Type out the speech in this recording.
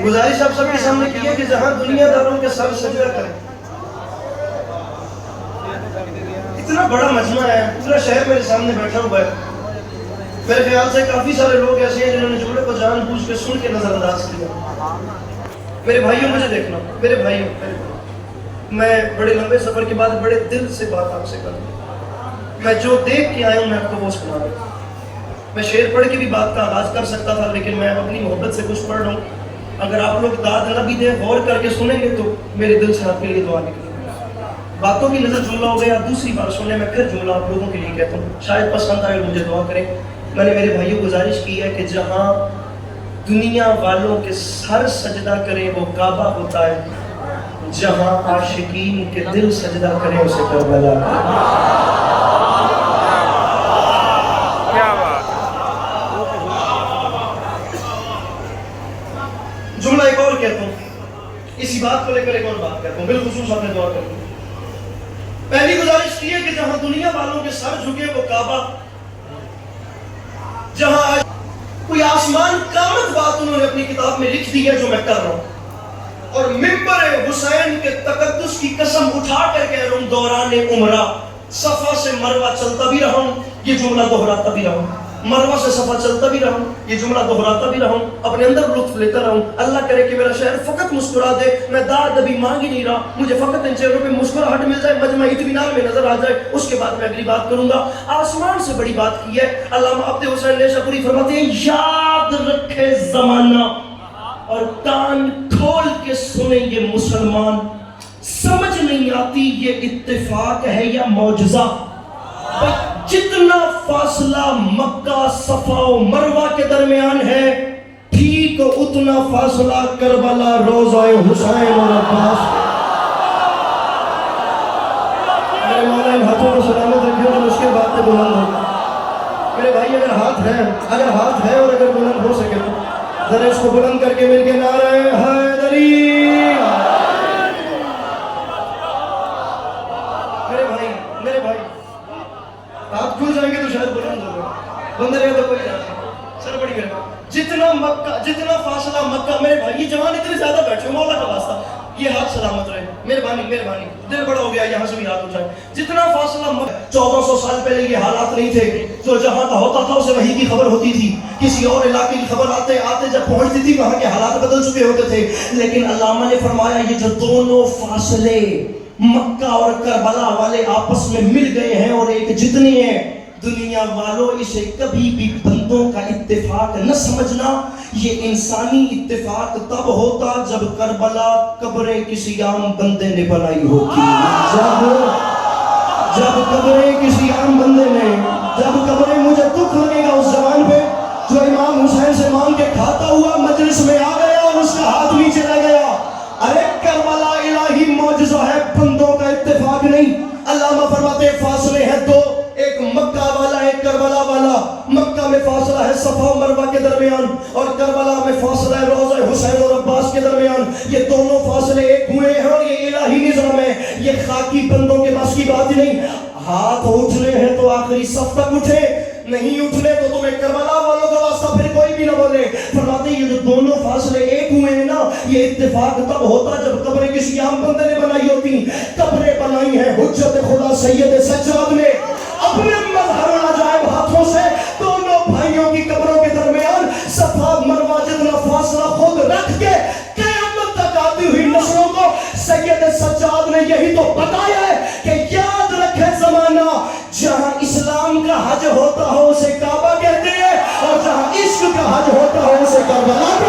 گزارش آپ سب کے سامنے کی ہے کہ جہاں دنیا داروں کے سر سجدہ کریں. اتنا بڑا مجمع ہے, پورا شہر میرے سامنے بیٹھا ہوا ہے. میرے خیال سے کافی سارے لوگ ایسے ہیں جنہوں نے جملے کو جان بوجھ کے سن کے نظر انداز کیا. میرے بھائیوں مجھے دیکھنا, میرے بھائیوں, میں بڑے لمبے سفر کے بعد بڑے دل سے بات آپ سے کروں. میں جو دیکھ کے آیا ہوں میں آپ کو وہ سنا رہا ہوں. میں شعر پڑھ کے بھی بات کا آغاز کر سکتا تھا, لیکن میں اپنی محبت سے کچھ پڑھ رہا ہوں. اگر آپ لوگ داد نہ بھی دیں, غور کر کے سنیں گے تو میرے دل سے آپ کے لیے دعا نکلے. باتوں کی نظر جملہ ہو گیا, دوسری بار سنیں میں پھر جملہ آپ لوگوں کے لیے کہتا ہوں, شاید پسند آئے اور مجھے دعا کریں. میں نے میرے بھائیوں گزارش کی ہے کہ جہاں دنیا والوں کے سر سجدہ کریں وہ کعبہ ہوتا ہے, جہاں عاشقین کے دل سجدہ کریں اسے کربلا. جملہ ایک اور کہتا ہوں, اسی بات کو لے کر ایک اور بات کرتا ہوں, بالخصوص اپنے دعا کرتا ہوں. پہلی گزارش کی ہے کہ جہاں دنیا والوں کے سر جھکے وہ کعبہ, جہاں کوئی آسمان قیامت بات انہوں نے اپنی کتاب میں لکھ دی ہے جو میں کر رہا ہوں, اور ممبر حسین کے تقدس کی قسم اٹھا کر کہہ رہا ہوں, دوران عمرہ صفا سے مروہ چلتا بھی رہا ہوں, یہ جملہ دہراتا بھی رہا ہوں. مروہ سے صفا چلتا بھی رہا ہوں, یہ جملہ دہراتا بھی رہا ہوں, اپنے اندر لطف لیتا رہا ہوں. اللہ کرے کہ میرا شہر فقط مسکرا دے, میں داد ابھی مانگ ہی نہیں رہا, مجھے فقط ان چہروں پہ مسکراہٹ مل جائے, مجمع اطمینان میں نظر آ جائے, اس کے بعد میں اگلی بات کروں گا. آسمان سے بڑی بات کی ہے علامہ عبد حسین نیشا پوری فرماتے ہیں, یاد رکھے زمانہ اور کان کھول کے سنیں یہ مسلمان, سمجھ نہیں آتی یہ اتفاق ہے یا معجزہ. جتنا فاصلہ مکہ صفا و مروہ کے درمیان ہے, ٹھیک اتنا فاصلہ کربلا روضہ حسین اور عباس. میرے مولا ان ہاتھوں کو سلامت رکھیے جو مشکل بات پہ بلند ہو. میرے بھائی اگر ہاتھ ہے اور اگر بلند ہو سکے تو ذرا اس کو بلند کر کے مل کے نعرہ حیدری. میرے بھائی ہاتھ کھل جائیں گے تو شاید بلند ہوگا, بندے رہے تو کوئی نہیں. سر بڑی میرے جتنا فاصلہ مکہ, میرے بھائی یہ جوان اتنے زیادہ بیٹھے ہو, مولا کا واسطہ یہ ہاتھ سلامت رہے, مہربانی, دل بڑا ہو گیا, یہاں سے بھی ہاتھ اٹھائے. جتنا فاصلہ مکہ, 1400 سال پہلے یہ حالات نہیں تھے, جو جہاں کا ہوتا تھا اسے وحی کی خبر ہوتی تھی, کسی اور علاقے کی خبر آتے جب پہنچتی تھی وہاں کے حالات بدل چکے ہوتے تھے. لیکن علامہ نے فرمایا یہ جو دونوں فاصلے مکہ اور کربلا والے آپس میں مل گئے ہیں اور ایک جتنے ہیں, دنیا والوں اسے کبھی بھی بندوں کا اتفاق نہ سمجھنا. یہ انسانی اتفاق تب ہوتا جب کربلا قبریں کسی عام بندے نے بنائی ہوتی. جب قبریں کسی عام بندے نے, جب قبریں, مجھے دکھ لگے گا اس زمان پہ جو امام حسین سے مانگ کے کھاتا ہوا مجلس میں آ گیا اور اس کا ہاتھ نیچے لگ گیا. ارے کربلا الہی معجزہ ہے, بندوں کا اتفاق نہیں. علامہ فرماتے فاصلے ہیں دو, ایک مکہ والا ایک کربلا والا. مکہ میں فاصلہ ہے صفا و مروہ کے درمیان, اور کربلا میں فاصلہ ہے روضہ حسین اور عباس کے درمیان. یہ دونوں فاصلے ایک ہوئے ہیں اور یہ الہی نظام ہے, یہ خاکی بندوں کے بس کی بات ہی نہیں. ہاتھ اٹھنے ہیں تو آخری صف تک اٹھے, نہیں اٹھنے تو تمہیں کربلا والوں کا واسطہ پھر کوئی بھی نہ بولے. فرماتے ہیں یہ جو دونوں فاصلے ایک ہوئے ہیں نا, یہ اتفاق تب ہوتا جب قبریں کسی عام بندے نے بنائی ہوتی. قبریں بنائی ہیں حجت خدا سید سجاد نے اپنے مظہر و عجائب ہاتھوں سے. دونوں بھائیوں کی قبروں کے درمیان صفا مروہ جتنا فاصلہ خود رکھ کے قیامت تک آتی ہوئی نسلوں کو سید سجاد نے یہی تو بتایا ہے کہ یاد رکھے زمانہ, جہاں اسلام کا حج ہوتا ہو اسے کعبہ کہتے ہیں, اور جہاں عشق کا حج ہوتا ہو اسے کربلا